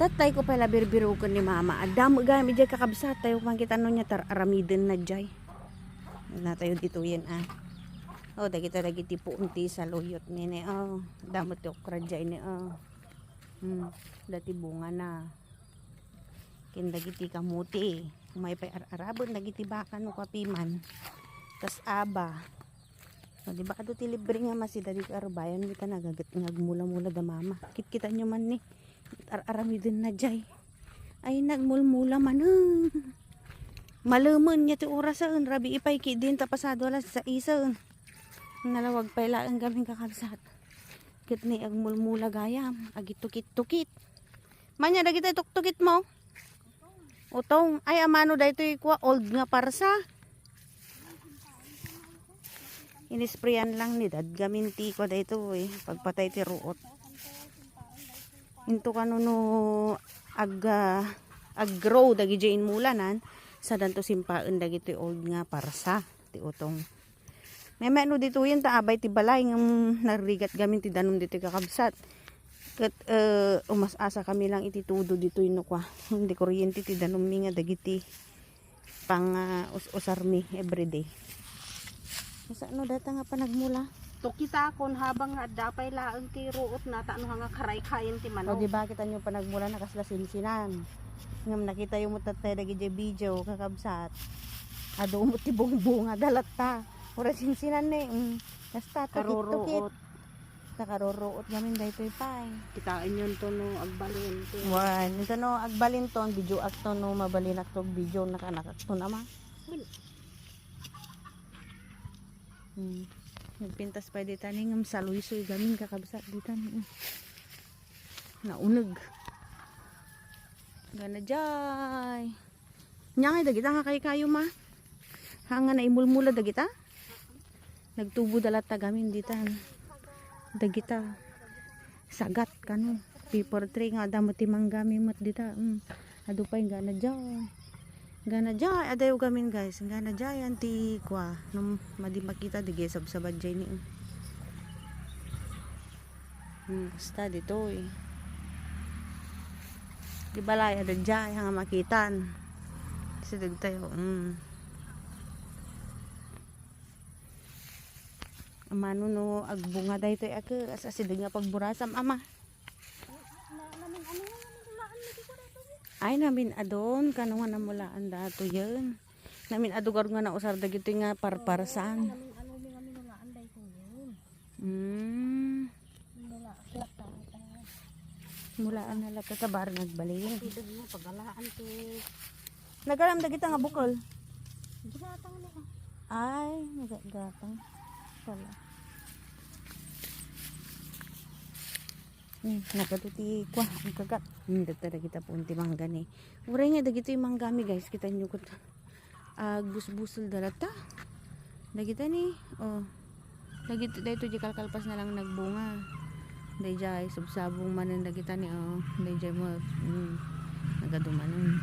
Tatay ko pala birbiro ko ni mama. Adam gami jay kakabsat tayo pangkita no niya tar aramiden na jay. Na tayo dito yan ah. Oh, dagita dagiti po unti sa loyot ni ni oh. Damot yo krajay ni oh. Dati bunga na. Kin dagiti kamuti. May pay arabon dagiti baka no kapiman. Tas aba. So, di ba kado ti libre nga masida di arbayan kita nagagat ngagmula-mula da mama. Kit-kita nyo man ni. Aramidin na jay. Ay nagmulmula man. Malaman niya ti orasan. Rabi ipay ki din tapasado alas sa isa. Nalawag pa ilaan gaming kakabsat. Kit ni agmulmula gayam. Agitukit-tukit. Manya dagita tuktukit mo. Utong. Ay amano da ito ikwa. Old nga parsa. Inisprayan lang ni dad. Gaminti ko da ito eh. Pagpatay ti ruot. Into kanuno aggrow dagi jain mulanan. Sa danto simpaan dagiti old nga parsa. Ti utong. May no dito yun taabay ti balay ng narigat gamin ti danom dito kakabsat. Kat umasasa kami lang iti tudo dito yun kwa. Hindi kuryente ti danom mi nga dagiti pang usarmi everyday. Sa ano data nga pa nagmula? To kita kon habang dapay laang ti ruot na taano nga karay kayen ti manok. O di ba kita nyo pa nagmula nakasla sinsinan. Ngam nakita yung mutatay dagi di video kakabsat. Ado mo ti bunga dalat ta. Ora sinsinan ni. Basta karuruot. Karuruot gamin daytoy pay. Kitain yun to no agbalin. Wan, ito no agbalin ton video akto no mabalin akto video nakanakakto nama. Nagpintas pa dito ni ngam saluy-soy gamin kakabsat dito ni. Naunog. Gana jay. Nya nga dagita nga kay kayo ma. Hanga na imulmula dagita. Nagtubo dalat ta gamin dito. Dagita. Sagat kanu. Paper tray nga damo ti manggami mat dito. Adu pa gana jay. Gana jay adayo gamin guys. Gana jay anti kwa num madi makita dige sabsabad jay ni. Basta dito eh. Di balay ada jay nga makitan. Sidag tayo. Amano no agbunga dayto ako asa sidag nga pagburasam ama. Ay namin adon kanungan na mulaan dato yun. Namin adugar nga na usar dagito nga parparsan. Mulaan na lang katabar nagbalin. Nagaram dagito nga bukol. Ay nagagatang. Wala. Nakaduti kwa ang kagat. Dagta kita punti mangga ni. Uray nga dagito yung manggami guys. Kita nyo ko busbusol dalata. Dagita ni. Oh. Dagito dahito di kalkalpas na lang nagbunga. Dahil jay subsabong manan dagita ni. Oh. Dahil jay mo. Nagadumanon.